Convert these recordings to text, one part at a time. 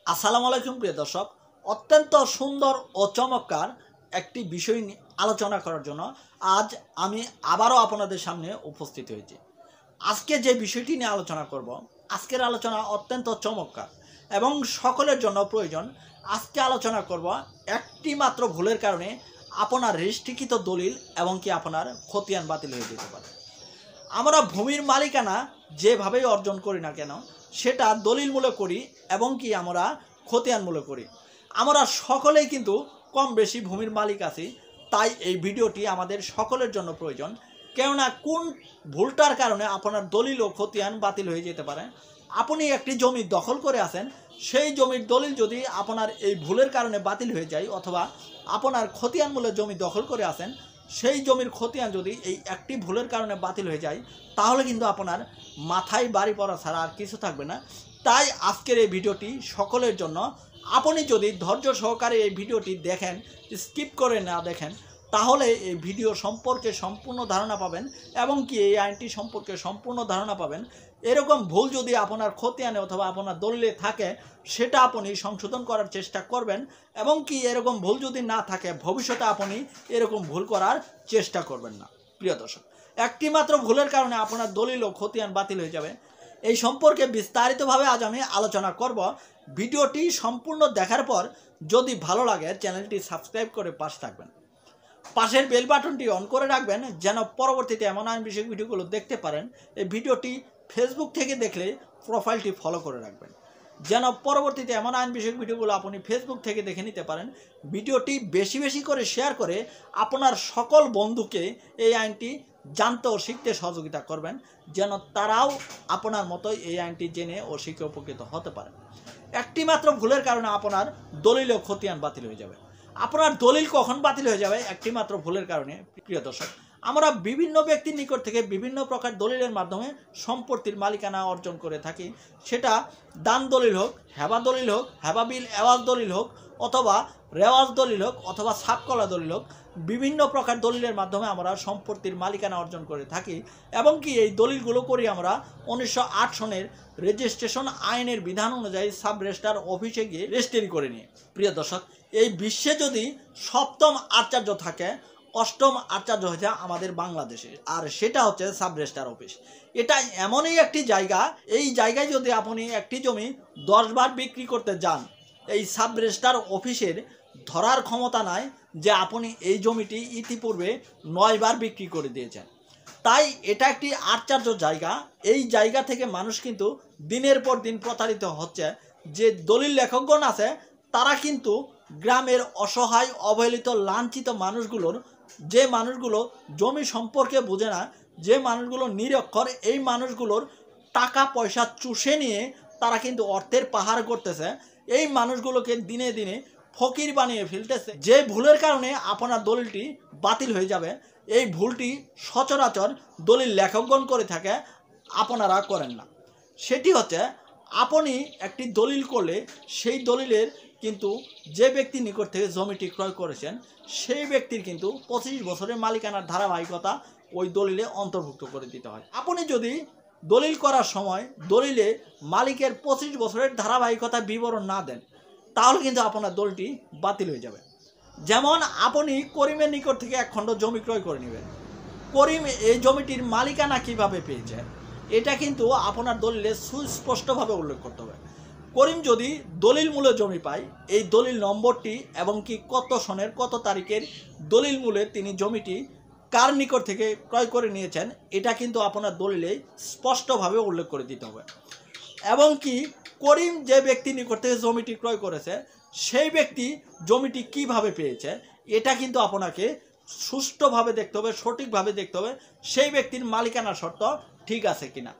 আসসালামু আলাইকুম প্রিয় দর্শক, অত্যন্ত সুন্দর ও চমৎকার একটি বিষয় নিয়ে আলোচনা করার জন্য আজ আমি আবারও আপনাদের সামনে উপস্থিত হয়েছি। আজকে যে বিষয়টি নিয়ে আলোচনা করব, আজকের আলোচনা অত্যন্ত চমৎকার এবং সকলের জন্য প্রয়োজন। আজকে আলোচনা করব একটি মাত্র ভুলের কারণে আপনার রেজিস্ট্রিকৃত দলিল এবং কি আপনার খতিয়ান বাতিল হয়ে যেতে পারে। আমরা ভূমির মালিকানা যেভাবেই অর্জন করি না কেন, সেটা দলিলমূলক করি এবং কি আমরা খতিয়ানমূলক করি। আমরা সকলেই কিন্তু কম বেশি ভূমির মালিক আছি, তাই এই ভিডিওটি আমাদের সকলের জন্য প্রয়োজন। কেননা কোন ভুলটার কারণে আপনার দলিল ও খতিয়ান বাতিল হয়ে যেতে পারে। আপনি একটি জমি দখল করে আছেন, সেই জমির দলিল যদি আপনার এই ভুলের কারণে বাতিল হয়ে যায়, অথবা আপনার খতিয়ানমূলক জমি দখল করে আছেন, সেই জমির খতিয়ান যদি এই একটি ভুলের কারণে বাতিল হয়ে যায়, তাহলে কিন্তু আপনার মাথায় বাড়ি পড়া ছাড়া আর কিছু থাকবে না। তাই আজকের এই ভিডিওটি সকলের জন্য। আপনি যদি ধৈর্য সহকারে এই ভিডিওটি দেখেন, স্কিপ করে না দেখেন, তাহলে এই ভিডিও সম্পর্কে সম্পূর্ণ ধারণা পাবেন এবং কি এই আইনটি সম্পর্কে সম্পূর্ণ ধারণা পাবেন। এরকম ভুল যদি আপনার খতিয়ানে অথবা আপনার দলিলে থাকে, সেটা আপনি সংশোধন করার চেষ্টা করবেন এবং কি এরকম ভুল যদি না থাকে, ভবিষ্যতে আপনি এরকম ভুল করার চেষ্টা করবেন না। প্রিয় দর্শক, একটি মাত্র ভুলের কারণে আপনার দলিল ও খতিয়ান বাতিল হয়ে যাবে, এই সম্পর্কে বিস্তারিতভাবে আজ আমি আলোচনা করব। ভিডিওটি সম্পূর্ণ দেখার পর যদি ভালো লাগে, চ্যানেলটি সাবস্ক্রাইব করে পাশে থাকবেন। পাশের বেল বাটনটি অন করে রাখবেন, যেন পরবর্তীতে এমন আইন বিষয়ক ভিডিওগুলো দেখতে পারেন। এই ভিডিওটি ফেসবুক থেকে দেখলে প্রোফাইলটি ফলো করে রাখবেন, যেন পরবর্তীতে এমন আইন বিষয়ক ভিডিওগুলো আপনি ফেসবুক থেকে দেখে নিতে পারেন। ভিডিওটি বেশি বেশি করে শেয়ার করে আপনার সকল বন্ধুকে এই আইনটি জানতে ও শিখতে সহযোগিতা করবেন, যেন তারাও আপনার মতোই এই আইনটি জেনে ও শিখে উপকৃত হতে পারে। একটি মাত্র ভুলের কারণে আপনার দলিল ও খতিয়ান বাতিল হয়ে যাবে। আপনার দলিল কখন বাতিল হয়ে যাবে? একটি মাত্র ভুলের কারণে। প্রিয় দর্শক, আমরা বিভিন্ন ব্যক্তির নিকট থেকে বিভিন্ন প্রকার দলিলের মাধ্যমে সম্পত্তির মালিকানা অর্জন করে থাকি। সেটা দান দলিল হোক, হেবা দলিল হোক, হেবা বিল এওয়াজ দলিল হোক, অথবা রেওয়াজ দলিল হোক, অথবা সাপকলা দলিল হোক, বিভিন্ন প্রকার দলিলের মাধ্যমে আমরা সম্পত্তির মালিকানা অর্জন করে থাকি এবং কি এই দলিলগুলো করি আমরা 1908 সনের রেজিস্ট্রেশন আইনের বিধান অনুযায়ী সাব রেজিস্ট্রার অফিসে গিয়ে রেজিস্ট্রি করে নিই। প্রিয় দর্শক, এই বিশ্বে যদি সপ্তম আচার্য থাকে, অষ্টম আচার্য হচ্ছে আমাদের বাংলাদেশে, আর সেটা হচ্ছে সাব রেজিস্ট্রার অফিস। এটা এমনই একটি জায়গা, এই জায়গায় যদি আপনি একটি জমি 10 বার বিক্রি করতে যান, এই সাব রেজিস্ট্রার অফিসের ধরার ক্ষমতা নাই যে আপনি এই জমিটি ইতিপূর্বে 9 বার বিক্রি করে দিয়েছেন। তাই এটা একটি আশ্চর্য জায়গা। এই জায়গা থেকে মানুষ কিন্তু দিনের পর দিন প্রতারিত হচ্ছে। যে দলিল লেখকগণ আছে, তারা কিন্তু গ্রামের অসহায়, অবহেলিত, লাঞ্ছিত মানুষগুলোর, যে মানুষগুলো জমি সম্পর্কে বোঝে না, যে মানুষগুলো নিরক্ষর, এই মানুষগুলোর টাকা পয়সা চুষে নিয়ে তারা কিন্তু অর্থের পাহাড় করতেছে। এই মানুষগুলোকে দিনে দিনে ফকির বানিয়ে ফেলতেছে। যে ভুলের কারণে আপনার দলিলটি বাতিল হয়ে যাবে, এই ভুলটি সচরাচর দলিল লেখকগণ করে থাকে, আপনারা করেন না। সেটি হচ্ছে, আপনি একটি দলিল করলে সেই দলিলের কিন্তু যে ব্যক্তির নিকট থেকে জমিটি ক্রয় করেছেন, সেই ব্যক্তির কিন্তু 25 বছরের মালিকানার ধারাবাহিকতা ওই দলিলে অন্তর্ভুক্ত করে দিতে হয়। আপনি যদি দলিল করার সময় দলিলে মালিকের 25 বছরের ধারাবাহিকতা বিবরণ না দেন, তাহলে কিন্তু আপনার দলিলটি বাতিল হয়ে যাবে। যেমন আপনি করিমের নিকট থেকে এক খণ্ড জমি ক্রয় করে নেবেন। করিম এই জমিটির মালিকানা কিভাবে পেয়েছে, এটা কিন্তু আপনার দলিলে সুস্পষ্টভাবে উল্লেখ করতে হবে। করিম যদি দলিল মূলে জমি পায়, এই দলিল নম্বরটি এবং কি কত সনের কত তারিখের দলিল মূলে তিনি জমিটি কার নিকট থেকে ক্রয় করে নিয়েছেন, এটা কিন্তু আপনার দলিলে স্পষ্টভাবে উল্লেখ করে দিতে হবে। এবং কি করিম যে ব্যক্তির নিকট থেকে জমিটি ক্রয় করেছে, সেই ব্যক্তি জমিটি কিভাবে পেয়েছে, এটা কিন্তু আপনাকে সুষ্ঠুভাবে দেখতে হবে, সঠিকভাবে দেখতে হবে সেই ব্যক্তির মালিকানা শর্ত ঠিক আছে কিনা।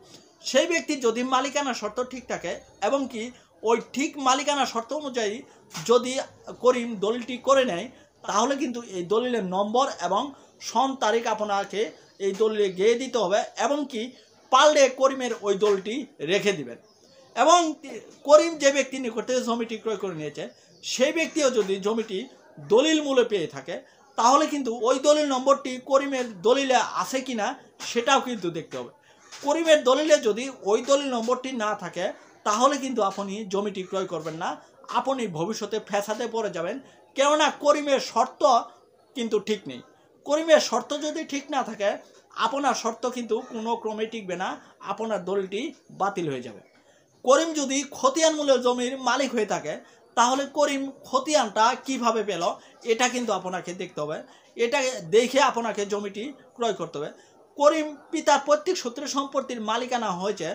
সেই ব্যক্তির যদি মালিকানা শর্ত ঠিক থাকে এবং কি ওই ঠিক মালিকানা শর্ত অনুযায়ী যদি করিম দলিলটি করে নেয়, তাহলে কিন্তু এই দলিলের নম্বর এবং সন তারিখ আপনাকে এই দলিলে গিয়ে দিতে হবে এবং কি পারলে করিমের ওই দলিলটি রেখে দিবেন। এবং করিম যে ব্যক্তি নিকট থেকে জমিটি ক্রয় করে নিয়েছে, সেই ব্যক্তিও যদি জমিটি দলিল মূলে পেয়ে থাকে, তাহলে কিন্তু ওই দলিল নম্বরটি করিমের দলিলে আছে কিনা সেটাও কিন্তু দেখতে হবে। করিমের দলিলে যদি ওই দলিল নম্বরটি না থাকে, তাহলে কিন্তু আপনি জমিটি ক্রয় করবেন না, আপনি ভবিষ্যতে ফ্যাসাদে পড়ে যাবেন। কেননা করিমের শর্ত কিন্তু ঠিক নেই। করিমের শর্ত যদি ঠিক না থাকে, আপনার শর্ত কিন্তু কোনো ক্রমে টিকবে না, আপনার দলিলটি বাতিল হয়ে যাবে। করিম যদি খতিয়ান মূল্যের জমির মালিক হয়ে থাকে, তাহলে করিম খতিয়ানটা কিভাবে পেল এটা কিন্তু আপনাকে দেখতে হবে। এটা দেখে আপনাকে জমিটি ক্রয় করতে হবে। করিম পিতার প্রত্যেক সূত্রে সম্পত্তির মালিকানা হয়েছে,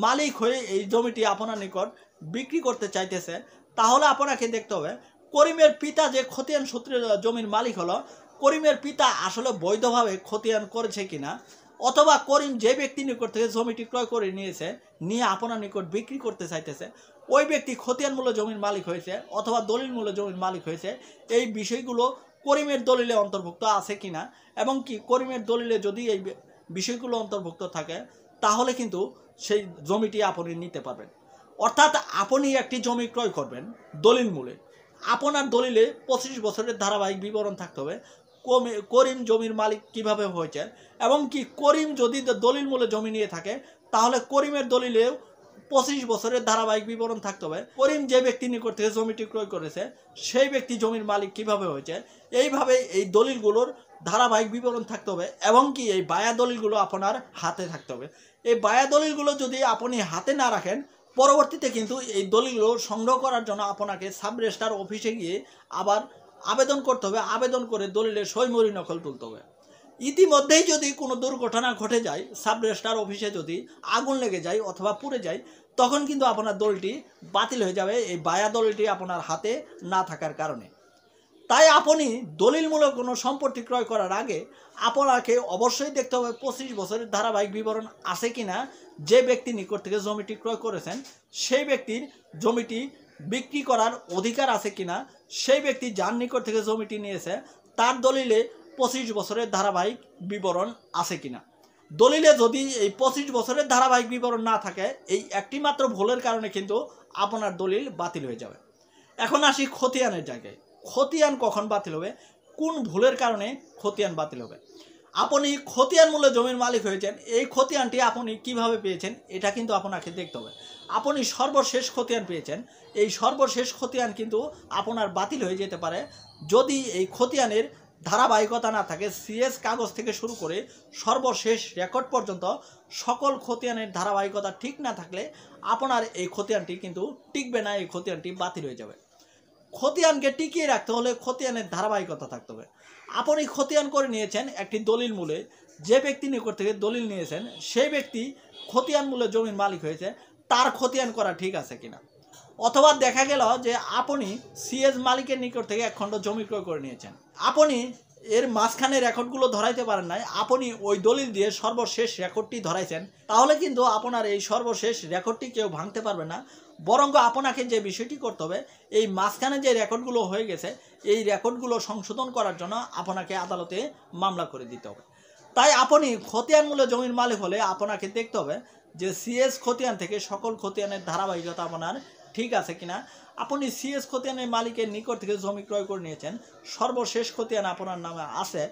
মালিক হয়ে এই জমিটি আপনার নিকট বিক্রি করতে চাইতেছে, তাহলে আপনাকে দেখতে হবে করিমের পিতা যে খতিয়ান সূত্রে জমির মালিক হলো, করিমের পিতা আসলে বৈধভাবে খতিয়ান করেছে কিনা, অথবা করিম যে ব্যক্তির নিকট থেকে জমিটি ক্রয় করে নিয়ে আপনার নিকট বিক্রি করতে চাইতেছে, ওই ব্যক্তি খতিয়ান মূল্য জমির মালিক হয়েছে অথবা দলিল মূল্য জমির মালিক হয়েছে, এই বিষয়গুলো করিমের দলিলে অন্তর্ভুক্ত আছে কিনা, এবং কি করিমের দলিলে যদি এই বিষয়গুলো অন্তর্ভুক্ত থাকে, তাহলে কিন্তু সেই জমিটি আপনি নিতে পারবেন। অর্থাৎ আপনি একটি জমি ক্রয় করবেন দলিল মূল্যে, আপনার দলিলে 25 বছরের ধারাবাহিক বিবরণ থাকতে হবে করিম জমির মালিক কিভাবে হয়েছে, এবং কি করিম যদি দলিল মূল্যে জমি নিয়ে থাকে, তাহলে করিমের দলিলেও 25 বছরের ধারাবাহিক বিবরণ থাকতে হবে। করিম যে ব্যক্তি নিকট থেকে জমিটি ক্রয় করেছে, সেই ব্যক্তি জমির মালিক কিভাবে হয়েছে, এইভাবে এই দলিলগুলোর ধারাবাহিক বিবরণ থাকতে হবে, এবং কি এই বায়া দলিলগুলো আপনার হাতে থাকতে হবে। এই বায়া দলিলগুলো যদি আপনি হাতে না রাখেন, পরবর্তীতে কিন্তু এই দলিলগুলো সংগ্রহ করার জন্য আপনাকে সাব রেজিস্ট্রার অফিসে গিয়ে আবার আবেদন করতে হবে। আবেদন করে দলিলের সইমরি নকল তুলতে হবে। ইতিমধ্যেই যদি কোনো দুর্ঘটনা ঘটে যায়, সাব রেজিস্ট্রার অফিসে যদি আগুন লেগে যায় অথবা পুড়ে যায়, তখন কিন্তু আপনার দলিলটি বাতিল হয়ে যাবে, এই বায়া দলিলটি আপনার হাতে না থাকার কারণে। তাই আপনি দলিলমূলক কোনো সম্পত্তি ক্রয় করার আগে আপনাকে অবশ্যই দেখতে হবে 25 বছরের ধারাবাহিক বিবরণ আছে কিনা, যে ব্যক্তি নিকট থেকে জমিটি ক্রয় করেছেন সেই ব্যক্তির জমিটি বিক্রি করার অধিকার আছে কিনা, সেই ব্যক্তি যার নিকট থেকে জমিটি নিয়েছে তার দলিলে 25 বছরের ধারাবাহিক বিবরণ আছে কিনা। দলিলে যদি এই 25 বছরের ধারাবাহিক বিবরণ না থাকে, এই একটি মাত্র ভুলের কারণে কিন্তু আপনার দলিল বাতিল হয়ে যাবে। এখন আসি খতিয়ানের জায়গায়। খতিয়ান কখন বাতিল হবে, কোন ভুলের কারণে খতিয়ান বাতিল হবে। আপনি খতিয়ান মূল্যে জমির মালিক হয়েছেন, এই খতিয়ানটি আপনি কিভাবে পেয়েছেন এটা কিন্তু আপনাকে দেখতে হবে। আপনি সর্বশেষ খতিয়ান পেয়েছেন, এই সর্বশেষ খতিয়ান কিন্তু আপনার বাতিল হয়ে যেতে পারে যদি এই খতিয়ানের ধারাবাহিকতা না থাকে। সিএস কাগজ থেকে শুরু করে সর্বশেষ রেকর্ড পর্যন্ত সকল খতিয়ানের ধারাবাহিকতা ঠিক না থাকলে আপনার এই খতিয়ানটি কিন্তু টিকবে না, এই খতিয়ানটি বাতিল হয়ে যাবে। খতিয়ানকে টিকিয়ে রাখতে হলে খতিয়ানের ধারাবাহিকতা থাকতে হবে। আপনি খতিয়ান করে নিয়েছেন একটি দলিল মূলে, যে ব্যক্তি নিকট থেকে দলিল নিয়েছেন সেই ব্যক্তি খতিয়ান মূলে জমির মালিক হয়েছে, তার খতিয়ান করা ঠিক আছে কিনা। অথবা দেখা গেল যে আপনি সিএস মালিকের নিকট থেকে এক খণ্ড জমি ক্রয় করে নিয়েছেন, আপনি এর মাঝখানে রেকর্ডগুলো ধরাইতে পারেন নাই, আপনি ওই দলিল দিয়ে সর্বশেষ রেকর্ডটি ধরাইছেন, তাহলে কিন্তু আপনার এই সর্বশেষ রেকর্ডটি কেউ ভাঙতে পারবে না। বরং আপনাকে যে বিষয়টি করতে হবে, এই মাঝখানে যে রেকর্ডগুলো হয়ে গেছে এই রেকর্ডগুলো সংশোধন করার জন্য আপনাকে আদালতে মামলা করে দিতে হবে। তাই আপনি খতিয়ান মূল্যে জমির মালিক হলে আপনাকে দেখতে হবে যে সিএস খতিয়ান থেকে সকল খতিয়ানের ধারাবাহিকতা আপনার ঠিক আছে কিনা। আপনি সিএস খতিয়ানের মালিকের নিকট থেকে জমি ক্রয় করে নিয়েছেন, সর্বশেষ খতিয়ান আপনার নামে আছে,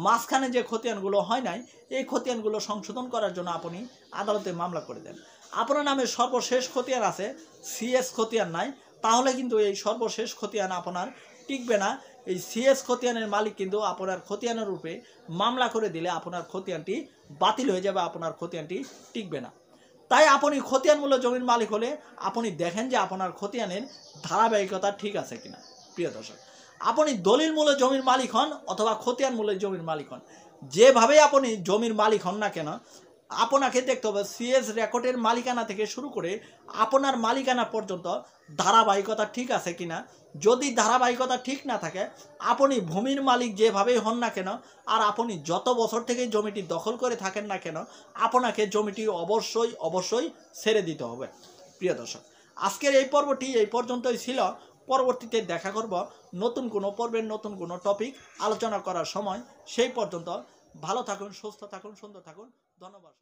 মাঝখানে যে খতিয়ানগুলো হয় নাই এই খতিয়ানগুলো সংশোধন করার জন্য আপনি আদালতে মামলা করে দেন। আপনার নামে সর্বশেষ খতিয়ান আছে, সিএস খতিয়ান নাই, তাহলে কিন্তু এই সর্বশেষ খতিয়ান আপনার টিকবে না। এই সিএস খতিয়ানের মালিক কিন্তু আপনার খতিয়ানের রূপে মামলা করে দিলে আপনার খতিয়ানটি বাতিল হয়ে যাবে, আপনার খতিয়ানটি টিকবে না। তাই আপনি খতিয়ান মূল্য জমির মালিক হলে আপনি দেখেন যে আপনার খতিয়ানের ধারাবাহিকতা ঠিক আছে কিনা। প্রিয় দর্শক, আপনি দলিল মূল্য জমির মালিক হন অথবা খতিয়ান মূল্য জমির মালিক হন, যেভাবে আপনি জমির মালিক হন না কেন, আপনাকে দেখতে হবে সিএস রেকর্ডের মালিকানা থেকে শুরু করে আপনার মালিকানা পর্যন্ত ধারাবাহিকতা ঠিক আছে কিনা। যদি ধারাবাহিকতা ঠিক না থাকে, আপনি ভূমির মালিক যেভাবেই হন না কেন, আর আপনি যত বছর থেকে জমিটি দখল করে থাকেন না কেন, আপনাকে জমিটি অবশ্যই ছেড়ে দিতে হবে। প্রিয় দর্শক, আজকের এই পর্বটি এই পর্যন্তই ছিল। পরবর্তীতে দেখা করব নতুন কোনো পর্বের নতুন কোনো টপিক আলোচনা করার সময়। সেই পর্যন্ত ভালো থাকুন, সুস্থ থাকুন, সুন্দর থাকুন। ধন্যবাদ।